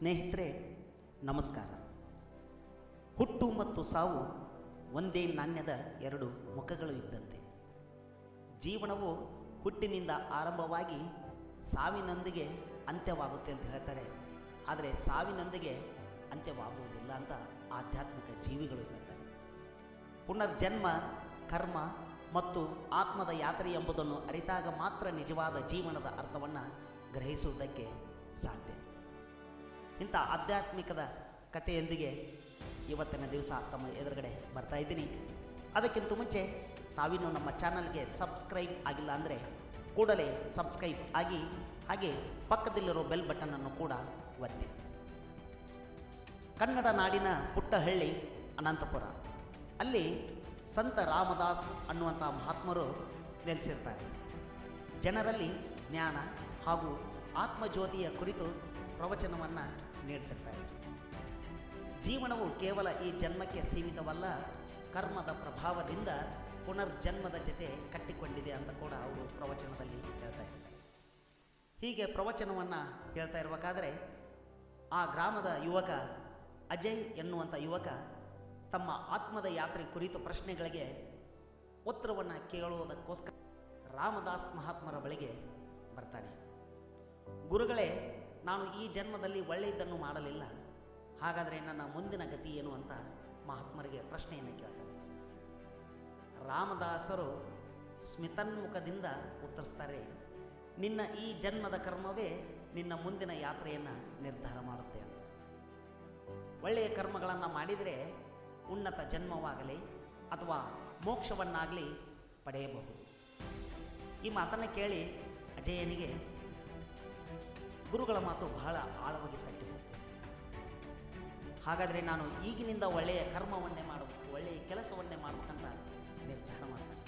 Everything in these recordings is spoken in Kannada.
ಸ್ನೇಹಿತರೆ ನಮಸ್ಕಾರ. ಹುಟ್ಟು ಮತ್ತು ಸಾವು ಒಂದೇ ನಾಣ್ಯದ ಎರಡು ಮುಖಗಳು ಇದ್ದಂತೆ. ಜೀವನವು ಹುಟ್ಟಿನಿಂದ ಆರಂಭವಾಗಿ ಸಾವಿನೊಂದಿಗೆ ಅಂತ್ಯವಾಗುತ್ತೆ ಅಂತ ಹೇಳ್ತಾರೆ. ಆದರೆ ಸಾವಿನೊಂದಿಗೆ ಅಂತ್ಯವಾಗುವುದಿಲ್ಲ ಅಂತ ಆಧ್ಯಾತ್ಮಿಕ ಜೀವಿಗಳು ಹೇಳ್ತಾರೆ. ಪುನರ್ಜನ್ಮ, ಕರ್ಮ ಮತ್ತು ಆತ್ಮದ ಯಾತ್ರೆ ಎಂಬುದನ್ನು ಅರಿತಾಗ ಮಾತ್ರ ನಿಜವಾದ ಜೀವನದ ಅರ್ಥವನ್ನು ಗ್ರಹಿಸುವುದಕ್ಕೆ ಸಾಧ್ಯ. ಇಂಥ ಆಧ್ಯಾತ್ಮಿಕದ ಕಥೆಯೊಂದಿಗೆ ಇವತ್ತಿನ ದಿವಸ ತಮ್ಮ ಎದುರುಗಡೆ ಬರ್ತಾ ಇದ್ದೀನಿ. ಅದಕ್ಕಿಂತ ಮುಂಚೆ ತಾವಿನ್ನೂ ನಮ್ಮ ಚಾನಲ್ಗೆ ಸಬ್ಸ್ಕ್ರೈಬ್ ಆಗಿಲ್ಲ ಅಂದರೆ ಕೂಡಲೇ ಸಬ್ಸ್ಕ್ರೈಬ್ ಆಗಿ, ಹಾಗೆ ಪಕ್ಕದಲ್ಲಿರೋ ಬೆಲ್ ಬಟನನ್ನು ಕೂಡ ಒತ್ತಿ. ಕನ್ನಡ ನಾಡಿನ ಪುಟ್ಟ ಹಳ್ಳಿ ಅನಂತಪುರ. ಅಲ್ಲಿ ಸಂತ ರಾಮದಾಸ್ ಅನ್ನುವಂಥ ಮಹಾತ್ಮರು ನೆಲೆಸಿರ್ತಾರೆ. ಜನರಲ್ಲಿ ಜ್ಞಾನ ಹಾಗೂ ಆತ್ಮಜ್ಯೋತಿಯ ಕುರಿತು ಪ್ರವಚನವನ್ನು ನೀಡ್ತಿರ್ತಾರೆ. ಜೀವನವು ಕೇವಲ ಈ ಜನ್ಮಕ್ಕೆ ಸೀಮಿತವಲ್ಲ, ಕರ್ಮದ ಪ್ರಭಾವದಿಂದ ಪುನರ್ಜನ್ಮದ ಜೊತೆ ಕಟ್ಟಿಕೊಂಡಿದೆ ಅಂತ ಕೂಡ ಅವರು ಪ್ರವಚನದಲ್ಲಿ ಹೇಳ್ತಾ ಇರ್ತಾರೆ. ಹೀಗೆ ಪ್ರವಚನವನ್ನು ಹೇಳ್ತಾ ಇರಬೇಕಾದ್ರೆ ಆ ಗ್ರಾಮದ ಯುವಕ ಅಜಯ್ ಎನ್ನುವಂಥ ಯುವಕ ತಮ್ಮ ಆತ್ಮದ ಯಾತ್ರೆ ಕುರಿತು ಪ್ರಶ್ನೆಗಳಿಗೆ ಉತ್ತರವನ್ನು ಕೇಳುವುದಕ್ಕೋಸ್ಕರ ರಾಮದಾಸ್ ಮಹಾತ್ಮರ ಬಳಿಗೆ ಬರ್ತಾನೆ. ಗುರುಗಳೇ, ನಾನು ಈ ಜನ್ಮದಲ್ಲಿ ಒಳ್ಳೆಯದನ್ನು ಮಾಡಲಿಲ್ಲ, ಹಾಗಾದರೆ ನನ್ನ ಮುಂದಿನ ಗತಿ ಏನು ಅಂತ ಮಹಾತ್ಮರಿಗೆ ಪ್ರಶ್ನೆಯನ್ನು ಕೇಳ್ತಾರೆ. ರಾಮದಾಸರು ಸ್ಮಿತನ್ಮುಖದಿಂದ ಉತ್ತರಿಸ್ತಾರೆ, ನಿನ್ನ ಈ ಜನ್ಮದ ಕರ್ಮವೇ ನಿನ್ನ ಮುಂದಿನ ಯಾತ್ರೆಯನ್ನು ನಿರ್ಧಾರ ಮಾಡುತ್ತೆ ಅಂತ. ಒಳ್ಳೆಯ ಕರ್ಮಗಳನ್ನು ಮಾಡಿದರೆ ಉನ್ನತ ಜನ್ಮವಾಗಲಿ ಅಥವಾ ಮೋಕ್ಷವನ್ನಾಗಲಿ ಪಡೆಯಬಹುದು. ಈ ಮಾತನ್ನು ಕೇಳಿ ಅಜಯನಿಗೆ ಗುರುಗಳ ಮಾತು ಬಹಳ ಆಳವಾಗಿ ತಟ್ಟಿಬಿಡುತ್ತೆ. ಹಾಗಾದರೆ ನಾನು ಈಗಿನಿಂದ ಒಳ್ಳೆಯ ಕರ್ಮವನ್ನೇ ಮಾಡಬೇಕು, ಒಳ್ಳೆಯ ಕೆಲಸವನ್ನೇ ಮಾಡಬೇಕಂತ ನಿರ್ಧಾರ ಮಾಡ್ತಾರೆ.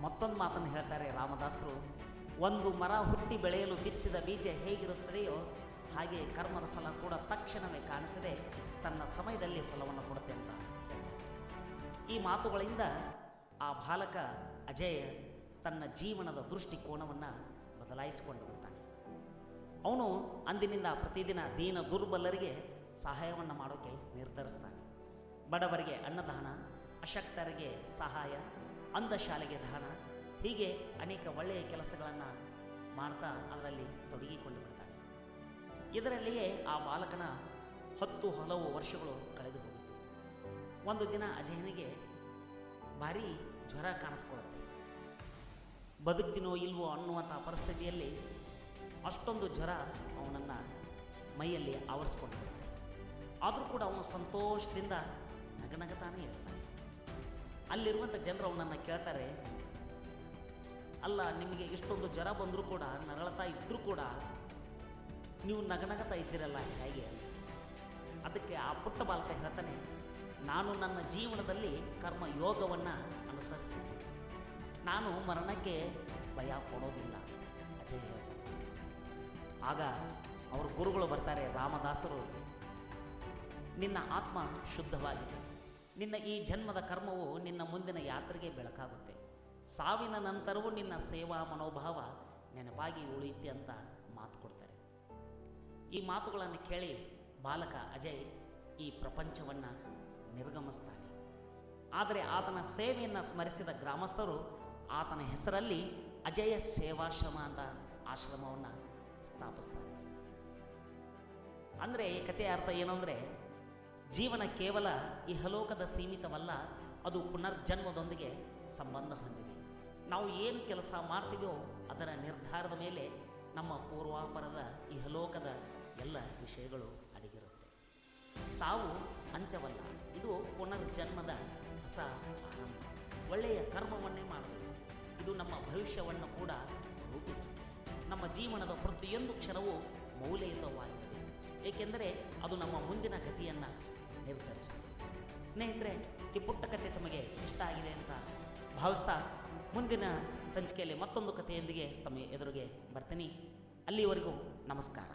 ಮತ್ತೊಂದು ಮಾತನ್ನು ಹೇಳ್ತಾರೆ ರಾಮದಾಸರು, ಒಂದು ಮರ ಹುಟ್ಟಿ ಬೆಳೆಯಲು ಬಿತ್ತಿದ ಬೀಜ ಹೇಗಿರುತ್ತದೆಯೋ ಹಾಗೆ ಕರ್ಮದ ಫಲ ಕೂಡ ತಕ್ಷಣವೇ ಕಾಣಿಸದೆ ತನ್ನ ಸಮಯದಲ್ಲಿ ಫಲವನ್ನು ಕೊಡುತ್ತೆ ಅಂತ. ಈ ಮಾತುಗಳಿಂದ ಆ ಬಾಲಕ ಅಜಯ್ ತನ್ನ ಜೀವನದ ದೃಷ್ಟಿಕೋನವನ್ನು ಬದಲಾಯಿಸಿಕೊಂಡು ಬಿಡ್ತಾನೆ. ಅವನು ಅಂದಿನಿಂದ ಪ್ರತಿದಿನ ದೀನ ದುರ್ಬಲರಿಗೆ ಸಹಾಯವನ್ನು ಮಾಡೋಕ್ಕೆ ನಿರ್ಧರಿಸ್ತಾನೆ. ಬಡವರಿಗೆ ಅನ್ನದಾನ, ಅಶಕ್ತರಿಗೆ ಸಹಾಯ, ಅಂಧಶಾಲೆಗೆ ದಾನ, ಹೀಗೆ ಅನೇಕ ಒಳ್ಳೆಯ ಕೆಲಸಗಳನ್ನು ಮಾಡ್ತಾ ಅದರಲ್ಲಿ ತೊಡಗಿಕೊಂಡು ಬಿಡ್ತಾನೆ. ಇದರಲ್ಲಿಯೇ ಆ ಬಾಲಕನ ಹಲವು ವರ್ಷಗಳು ಕಳೆದು ಹೋಗುತ್ತೆ. ಒಂದು ದಿನ ಅಜಯನಿಗೆ ಭಾರೀ ಜ್ವರ ಕಾಣಿಸ್ಕೊಳ್ಳುತ್ತೆ. ಬದುಕ್ತೀನೋ ಇಲ್ವೋ ಅನ್ನುವಂಥ ಪರಿಸ್ಥಿತಿಯಲ್ಲಿ ಅಷ್ಟೊಂದು ಜ್ವರ ಅವನನ್ನು ಮೈಯಲ್ಲಿ ಆವರಿಸ್ಕೊಂಡು ಬಿಡುತ್ತೆ. ಆದರೂ ಕೂಡ ಅವನು ಸಂತೋಷದಿಂದ ನಗನಗತಾನೇ ಇರ್ತಾನೆ. ಅಲ್ಲಿರುವಂಥ ಜನರು ಅವನನ್ನು ಕೇಳ್ತಾರೆ, ಅಲ್ಲ, ನಿಮಗೆ ಇಷ್ಟೊಂದು ಜ್ವರ ಬಂದರೂ ಕೂಡ, ನರಳತಾ ಇದ್ದರೂ ಕೂಡ ನೀವು ನಗನಗತಾ ಇದ್ದೀರಲ್ಲ ಹೇಗೆ ಅಂತ. ಅದಕ್ಕೆ ಆ ಪುಟ್ಟ ಬಾಲಕ ಹೇಳ್ತಾನೆ, ನಾನು ನನ್ನ ಜೀವನದಲ್ಲಿ ಕರ್ಮ ಯೋಗವನ್ನು ಅನುಸರಿಸಿದೆ, ನಾನು ಮರಣಕ್ಕೆ ಭಯ ಪಡೋದಿಲ್ಲ ಅಜಯ್ ಹೇಳ್ತಾನೆ. ಆಗ ಅವ್ರ ಗುರುಗಳು ಬರ್ತಾರೆ, ರಾಮದಾಸರು, ನಿನ್ನ ಆತ್ಮ ಶುದ್ಧವಾಗಿದೆ, ನಿನ್ನ ಈ ಜನ್ಮದ ಕರ್ಮವು ನಿನ್ನ ಮುಂದಿನ ಯಾತ್ರೆಗೆ ಬೆಳಕಾಗುತ್ತೆ, ಸಾವಿನ ನಂತರವೂ ನಿನ್ನ ಸೇವಾ ಮನೋಭಾವ ನೆನಪಾಗಿ ಉಳಿಯುತ್ತೆ ಅಂತ ಮಾತು ಕೊಡ್ತಾರೆ. ಈ ಮಾತುಗಳನ್ನು ಕೇಳಿ ಬಾಲಕ ಅಜಯ್ ಈ ಪ್ರಪಂಚವನ್ನು ನಿರ್ಗಮಿಸ್ತಾನೆ. ಆದರೆ ಆತನ ಸೇವೆಯನ್ನು ಸ್ಮರಿಸಿದ ಗ್ರಾಮಸ್ಥರು ಆತನ ಹೆಸರಲ್ಲಿ ಅಜಯ ಸೇವಾಶ್ರಮ ಅಂತ ಆಶ್ರಮವನ್ನು ಸ್ಥಾಪಿಸ್ತಾರೆ. ಅಂದರೆ ಈ ಕಥೆಯ ಅರ್ಥ ಏನು ಅಂದರೆ, ಜೀವನ ಕೇವಲ ಇಹಲೋಕದ ಸೀಮಿತವಲ್ಲ, ಅದು ಪುನರ್ಜನ್ಮದೊಂದಿಗೆ ಸಂಬಂಧ ಹೊಂದಿದೆ. ನಾವು ಏನು ಕೆಲಸ ಮಾಡ್ತೀವೋ ಅದರ ನಿರ್ಧಾರದ ಮೇಲೆ ನಮ್ಮ ಪೂರ್ವಾಪರದ ಇಹಲೋಕದ ಎಲ್ಲ ವಿಷಯಗಳು ಅಡಗಿರುತ್ತೆ. ಸಾವು ಅಂತ್ಯವಲ್ಲ, ಇದು ಪುನರ್ಜನ್ಮದ ಹೊಸ ಆರಂಭ. ಒಳ್ಳೆಯ ಕರ್ಮವನ್ನೇ ಮಾಡಬೇಕು, ಇದು ನಮ್ಮ ಭವಿಷ್ಯವನ್ನು ಕೂಡ ರೂಪಿಸುತ್ತೆ. ನಮ್ಮ ಜೀವನದ ಪ್ರತಿಯೊಂದು ಕ್ಷಣವೂ ಮೌಲ್ಯಯುತವಾಗಿರಬೇಕು, ಏಕೆಂದರೆ ಅದು ನಮ್ಮ ಮುಂದಿನ ಗತಿಯನ್ನು ನಿರ್ಧರಿಸುತ್ತೆ. ಸ್ನೇಹಿತರೆ, ಈ ಪುಟ್ಟ ಕಥೆ ತಮಗೆ ಇಷ್ಟ ಆಗಿದೆ ಅಂತ ಭಾವಿಸ್ತಾ ಮುಂದಿನ ಸಂಚಿಕೆಯಲ್ಲಿ ಮತ್ತೊಂದು ಕಥೆಯೊಂದಿಗೆ ತಮ್ಮ ಎದುರಿಗೆ ಬರ್ತೀನಿ. ಅಲ್ಲಿವರೆಗೂ ನಮಸ್ಕಾರ.